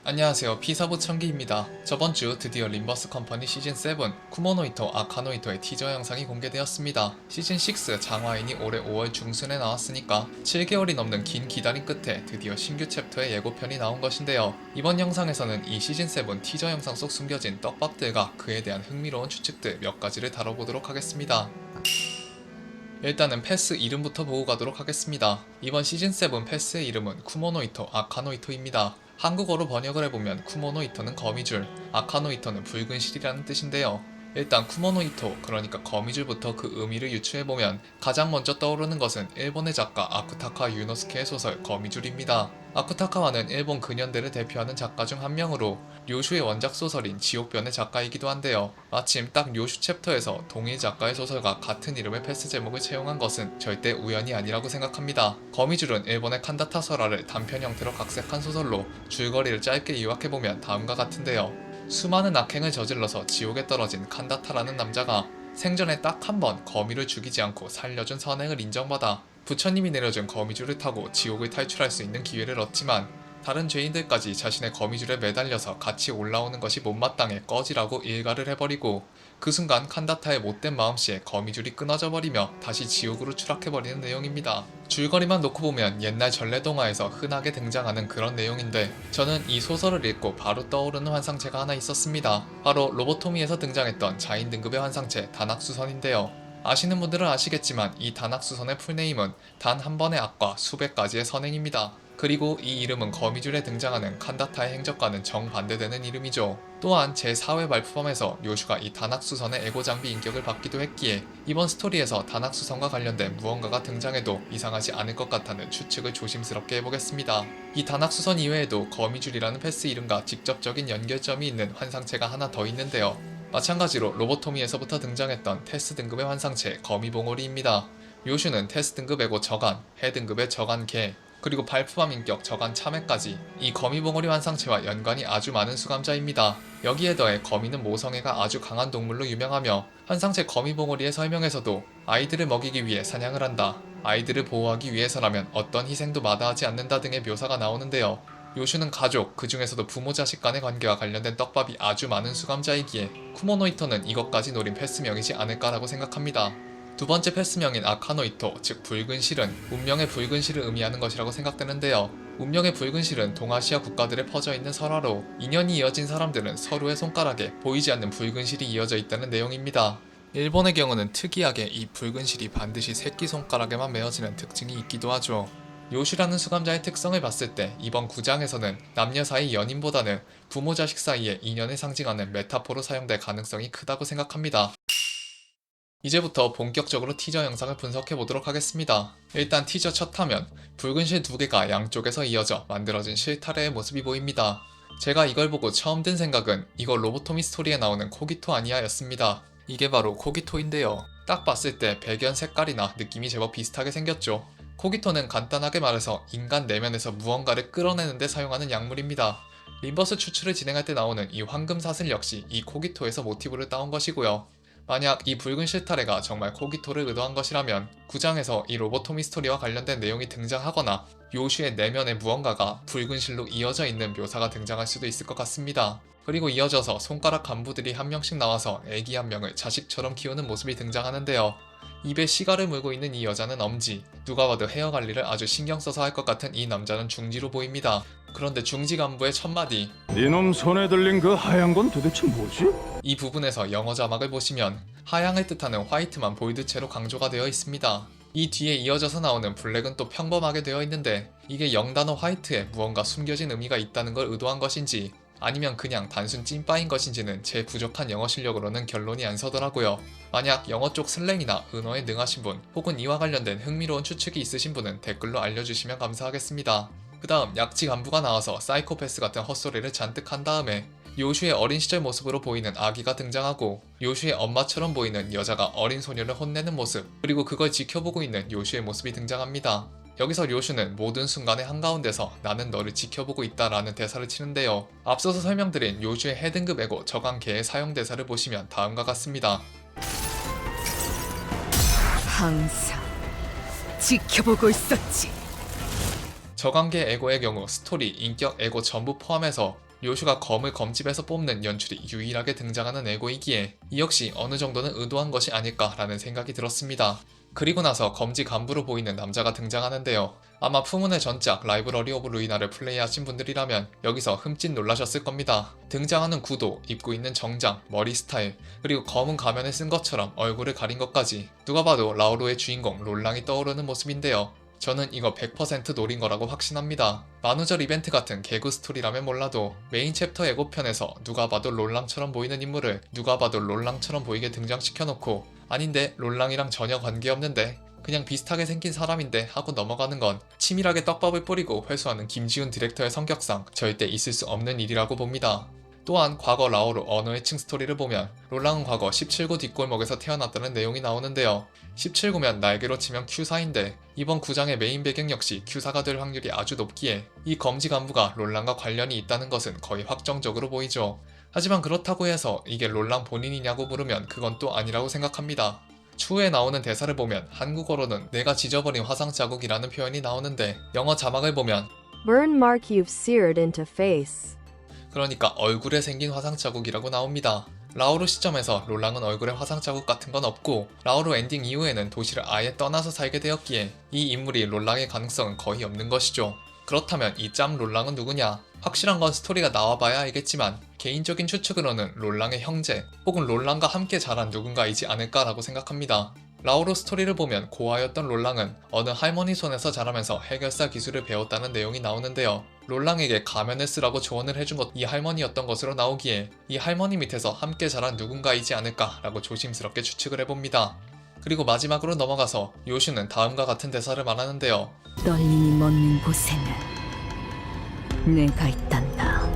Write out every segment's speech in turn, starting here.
안녕하세요. 피사부 청기입니다. 저번주 드디어 림버스 컴퍼니 시즌7 쿠모노이토 아카노이토의 티저 영상이 공개되었습니다. 시즌6 장화인이 올해 5월 중순에 나왔으니까 7개월이 넘는 긴 기다림 끝에 드디어 신규 챕터의 예고편이 나온 것인데요. 이번 영상에서는 이 시즌7 티저 영상 속 숨겨진 떡밥들과 그에 대한 흥미로운 추측들 몇 가지를 다뤄보도록 하겠습니다. 일단은 패스 이름부터 보고 가도록 하겠습니다. 이번 시즌7 패스의 이름은 쿠모노이토 아카노이토입니다. 한국어로 번역을 해보면 쿠모노이토는 거미줄, 아카노이토는 붉은 실이라는 뜻인데요. 일단 쿠모노이토, 그러니까 거미줄부터 그 의미를 유추해보면 가장 먼저 떠오르는 것은 일본의 작가 아쿠타카 유노스케의 소설 거미줄입니다. 아쿠타카와는 일본 근현대를 대표하는 작가 중 한 명으로 료슈의 원작 소설인 지옥변의 작가이기도 한데요. 마침 딱 료슈 챕터에서 동일 작가의 소설과 같은 이름의 패스 제목을 채용한 것은 절대 우연이 아니라고 생각합니다. 거미줄은 일본의 칸다타 설화를 단편 형태로 각색한 소설로 줄거리를 짧게 요약해보면 다음과 같은데요. 수많은 악행을 저질러서 지옥에 떨어진 칸다타라는 남자가 생전에 딱 한 번 거미를 죽이지 않고 살려준 선행을 인정받아 부처님이 내려준 거미줄을 타고 지옥을 탈출할 수 있는 기회를 얻지만 다른 죄인들까지 자신의 거미줄에 매달려서 같이 올라오는 것이 못마땅해 꺼지라고 일가를 해버리고 그 순간 칸다타의 못된 마음씨에 거미줄이 끊어져 버리며 다시 지옥으로 추락해버리는 내용입니다. 줄거리만 놓고 보면 옛날 전래동화에서 흔하게 등장하는 그런 내용인데 저는 이 소설을 읽고 바로 떠오르는 환상체가 하나 있었습니다. 바로 로보토미에서 등장했던 자인 등급의 환상체 다낙수선인데요. 아시는 분들은 아시겠지만 이 다낙수선의 풀네임은 단 한 번의 악과 수백 가지의 선행입니다. 그리고 이 이름은 거미줄에 등장하는 칸다타의 행적과는 정반대되는 이름이죠. 또한 제4회 발표범에서 요슈가 이 다낙수선의 에고장비 인격을 받기도 했기에 이번 스토리에서 다낙수선과 관련된 무언가가 등장해도 이상하지 않을 것 같다는 추측을 조심스럽게 해보겠습니다. 이 다낙수선 이외에도 거미줄이라는 패스 이름과 직접적인 연결점이 있는 환상체가 하나 더 있는데요. 마찬가지로 로보토미에서부터 등장했던 테스 등급의 환상체 거미봉오리입니다. 요슈는 테스 등급 에고 저간, 해 등급의 저간 개, 그리고 발프밤 인격 저간 참외까지 이 거미봉오리 환상체와 연관이 아주 많은 수감자입니다. 여기에 더해 거미는 모성애가 아주 강한 동물로 유명하며 환상체 거미봉오리의 설명에서도 아이들을 먹이기 위해 사냥을 한다, 아이들을 보호하기 위해서라면 어떤 희생도 마다하지 않는다 등의 묘사가 나오는데요. 요슈는 가족, 그 중에서도 부모 자식 간의 관계와 관련된 떡밥이 아주 많은 수감자이기에 쿠모노이토는 이것까지 노린 패스명이지 않을까라고 생각합니다. 두 번째 패스명인 아카노이토, 즉 붉은 실은 운명의 붉은 실을 의미하는 것이라고 생각되는데요. 운명의 붉은 실은 동아시아 국가들에 퍼져있는 설화로 인연이 이어진 사람들은 서로의 손가락에 보이지 않는 붉은 실이 이어져 있다는 내용입니다. 일본의 경우는 특이하게 이 붉은 실이 반드시 새끼손가락에만 메어지는 특징이 있기도 하죠. 요슈라는 수감자의 특성을 봤을 때 이번 9장에서는 남녀 사이 연인보다는 부모 자식 사이의 인연을 상징하는 메타포로 사용될 가능성이 크다고 생각합니다. 이제부터 본격적으로 티저 영상을 분석해보도록 하겠습니다. 일단 티저 첫 화면, 붉은 실 두 개가 양쪽에서 이어져 만들어진 실타래의 모습이 보입니다. 제가 이걸 보고 처음 든 생각은 이거 로보토미 스토리에 나오는 코기토 아니야 였습니다. 이게 바로 코기토인데요. 딱 봤을 때 배경 색깔이나 느낌이 제법 비슷하게 생겼죠. 코기토는 간단하게 말해서 인간 내면에서 무언가를 끌어내는 데 사용하는 약물입니다. 림버스 추출을 진행할 때 나오는 이 황금 사슬 역시 이 코기토에서 모티브를 따온 것이고요. 만약 이 붉은 실타래가 정말 코기토를 의도한 것이라면 9장에서 이 로보토미 스토리와 관련된 내용이 등장하거나 요슈의 내면에 무언가가 붉은 실로 이어져 있는 묘사가 등장할 수도 있을 것 같습니다. 그리고 이어져서 손가락 간부들이 한 명씩 나와서 애기 한 명을 자식처럼 키우는 모습이 등장하는데요. 입에 시가를 물고 있는 이 여자는 엄지, 누가 봐도 헤어 관리를 아주 신경 써서 할 것 같은 이 남자는 중지로 보입니다. 그런데 중지 간부의 첫마디, 이놈 손에 들린 그 하얀 건 도대체 뭐지? 이 부분에서 영어 자막을 보시면 하향을 뜻하는 화이트만 보이드 채로 강조가 되어 있습니다. 이 뒤에 이어져서 나오는 블랙은 또 평범하게 되어 있는데 이게 영단어 화이트에 무언가 숨겨진 의미가 있다는 걸 의도한 것인지 아니면 그냥 단순 찐빠인 것인지는 제 부족한 영어 실력으로는 결론이 안 서더라고요. 만약 영어 쪽 슬랭이나 은어에 능하신 분 혹은 이와 관련된 흥미로운 추측이 있으신 분은 댓글로 알려주시면 감사하겠습니다. 그 다음 약지 간부가 나와서 사이코패스 같은 헛소리를 잔뜩 한 다음에 요슈의 어린 시절 모습으로 보이는 아기가 등장하고 요슈의 엄마처럼 보이는 여자가 어린 소녀를 혼내는 모습, 그리고 그걸 지켜보고 있는 요슈의 모습이 등장합니다. 여기서 요슈는 모든 순간의 한가운데서 나는 너를 지켜보고 있다 라는 대사를 치는데요. 앞서서 설명드린 요슈의 해등급 에고 저강계의 사용 대사를 보시면 다음과 같습니다. 항상 지켜보고 있었지. 저강계 에고의 경우 스토리, 인격, 에고 전부 포함해서 료슈가 검을 검집에서 뽑는 연출이 유일하게 등장하는 애고이기에 이 역시 어느 정도는 의도한 것이 아닐까라는 생각이 들었습니다. 그리고 나서 검지 간부로 보이는 남자가 등장하는데요. 아마 푸문의 전작 라이브러리 오브 루이나를 플레이하신 분들이라면 여기서 흠칫 놀라셨을 겁니다. 등장하는 구도, 입고 있는 정장, 머리 스타일, 그리고 검은 가면을 쓴 것처럼 얼굴을 가린 것까지 누가 봐도 라우로의 주인공 롤랑이 떠오르는 모습인데요. 저는 이거 100% 노린 거라고 확신합니다. 만우절 이벤트 같은 개그 스토리라면 몰라도 메인 챕터 예고편에서 누가 봐도 롤랑처럼 보이는 인물을 누가 봐도 롤랑처럼 보이게 등장시켜놓고 아닌데 롤랑이랑 전혀 관계없는데 그냥 비슷하게 생긴 사람인데 하고 넘어가는 건 치밀하게 떡밥을 뿌리고 회수하는 김지훈 디렉터의 성격상 절대 있을 수 없는 일이라고 봅니다. 또한 과거 라오로 언어의 층 스토리를 보면 롤랑은 과거 17구 뒷골목에서 태어났다는 내용이 나오는데요. 17구면 날개로 치면 Q사인데 이번 9장의 메인 배경 역시 Q사가 될 확률이 아주 높기에 이 검지 간부가 롤랑과 관련이 있다는 것은 거의 확정적으로 보이죠. 하지만 그렇다고 해서 이게 롤랑 본인이냐고 물으면 그건 또 아니라고 생각합니다. 추후에 나오는 대사를 보면 한국어로는 내가 지져버린 화상 자국이라는 표현이 나오는데 영어 자막을 보면 Burn mark you've seared into face. 그러니까 얼굴에 생긴 화상 자국이라고 나옵니다. 라오르 시점에서 롤랑은 얼굴에 화상 자국 같은 건 없고 라오르 엔딩 이후에는 도시를 아예 떠나서 살게 되었기에 이 인물이 롤랑의 가능성은 거의 없는 것이죠. 그렇다면 이 짬 롤랑은 누구냐? 확실한 건 스토리가 나와봐야 알겠지만 개인적인 추측으로는 롤랑의 형제 혹은 롤랑과 함께 자란 누군가이지 않을까라고 생각합니다. 라오로 스토리를 보면 고아였던 롤랑은 어느 할머니 손에서 자라면서 해결사 기술을 배웠다는 내용이 나오는데요. 롤랑에게 가면을 쓰라고 조언을 해준 것 이 할머니였던 것으로 나오기에 이 할머니 밑에서 함께 자란 누군가이지 않을까라고 조심스럽게 추측을 해봅니다. 그리고 마지막으로 넘어가서 요슈는 다음과 같은 대사를 말하는데요. 떨림이 멎는 곳에는 내가 있단다.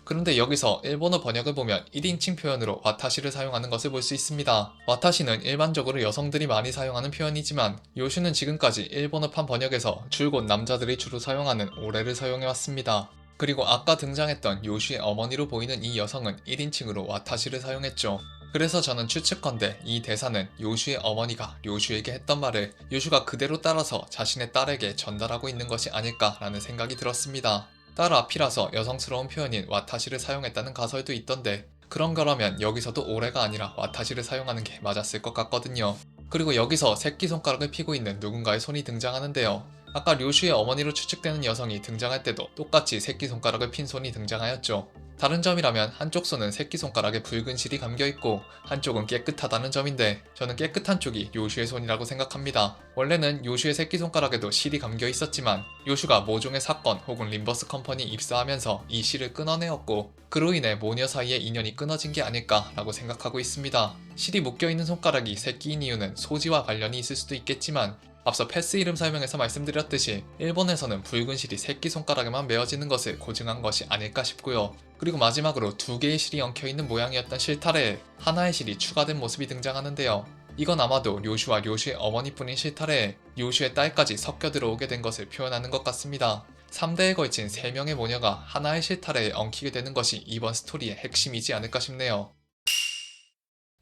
그런데 여기서 일본어 번역을 보면 1인칭 표현으로 와타시를 사용하는 것을 볼 수 있습니다. 와타시는 일반적으로 여성들이 많이 사용하는 표현이지만 요슈는 지금까지 일본어판 번역에서 줄곧 남자들이 주로 사용하는 오레를 사용해왔습니다. 그리고 아까 등장했던 요슈의 어머니로 보이는 이 여성은 1인칭으로 와타시를 사용했죠. 그래서 저는 추측컨대 이 대사는 요슈의 어머니가 요슈에게 했던 말을 요슈가 그대로 따라서 자신의 딸에게 전달하고 있는 것이 아닐까라는 생각이 들었습니다. 딸 앞이라서 여성스러운 표현인 와타시를 사용했다는 가설도 있던데 그런 거라면 여기서도 오레가 아니라 와타시를 사용하는 게 맞았을 것 같거든요. 그리고 여기서 새끼손가락을 피고 있는 누군가의 손이 등장하는데요. 아까 료슈의 어머니로 추측되는 여성이 등장할 때도 똑같이 새끼손가락을 핀 손이 등장하였죠. 다른 점이라면 한쪽 손은 새끼손가락에 붉은 실이 감겨있고 한쪽은 깨끗하다는 점인데 저는 깨끗한 쪽이 요슈의 손이라고 생각합니다. 원래는 요슈의 새끼손가락에도 실이 감겨있었지만 요슈가 모종의 사건 혹은 림버스 컴퍼니 입사하면서 이 실을 끊어내었고 그로 인해 모녀 사이의 인연이 끊어진 게 아닐까라고 생각하고 있습니다. 실이 묶여있는 손가락이 새끼인 이유는 소지와 관련이 있을 수도 있겠지만 앞서 패스 이름 설명에서 말씀드렸듯이 일본에서는 붉은 실이 새끼손가락에만 메어지는 것을 고증한 것이 아닐까 싶고요. 그리고 마지막으로 두 개의 실이 엉켜있는 모양이었던 실타래에 하나의 실이 추가된 모습이 등장하는데요. 이건 아마도 료슈와 료슈의 어머니뿐인 실타래에 료슈의 딸까지 섞여 들어오게 된 것을 표현하는 것 같습니다. 3대에 걸친 3명의 모녀가 하나의 실타래에 엉키게 되는 것이 이번 스토리의 핵심이지 않을까 싶네요.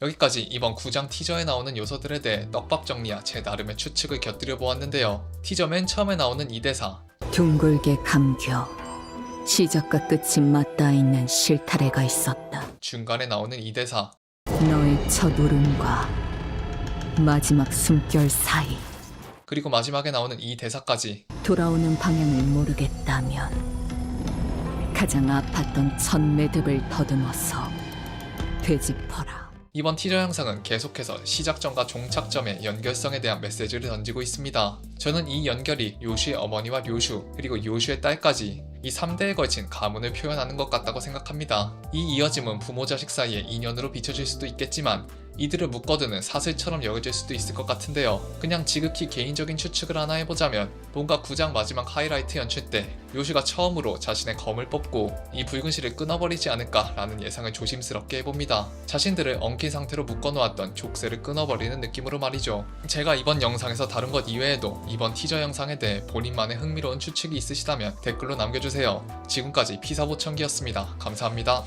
여기까지 이번 9장 티저에 나오는 요소들에 대해 떡밥 정리와 제 나름의 추측을 곁들여 보았는데요. 티저 맨 처음에 나오는 이 대사 둥글게 감겨 시작과 끝이 맞닿아 있는 실타래가 있었다. 중간에 나오는 이 대사 너의 첫 울음과 마지막 숨결 사이 그리고 마지막에 나오는 이 대사까지 돌아오는 방향을 모르겠다면 가장 아팠던 첫 매듭을 더듬어서 되짚어라. 이번 티저 영상은 계속해서 시작점과 종착점의 연결성에 대한 메시지를 던지고 있습니다. 저는 이 연결이 요슈의 어머니와 료슈 그리고 요슈의 딸까지 이 3대에 걸친 가문을 표현하는 것 같다고 생각합니다. 이 이어짐은 부모 자식 사이의 인연으로 비춰질 수도 있겠지만 이들을 묶어두는 사슬처럼 여겨질 수도 있을 것 같은데요. 그냥 지극히 개인적인 추측을 하나 해보자면 뭔가 9장 마지막 하이라이트 연출 때 요슈가 처음으로 자신의 검을 뽑고 이 붉은 실을 끊어버리지 않을까라는 예상을 조심스럽게 해봅니다. 자신들을 엉킨 상태로 묶어놓았던 족쇄를 끊어버리는 느낌으로 말이죠. 제가 이번 영상에서 다룬 것 이외에도 이번 티저 영상에 대해 본인만의 흥미로운 추측이 있으시다면 댓글로 남겨주세요. 지금까지 피사보청기였습니다. 감사합니다.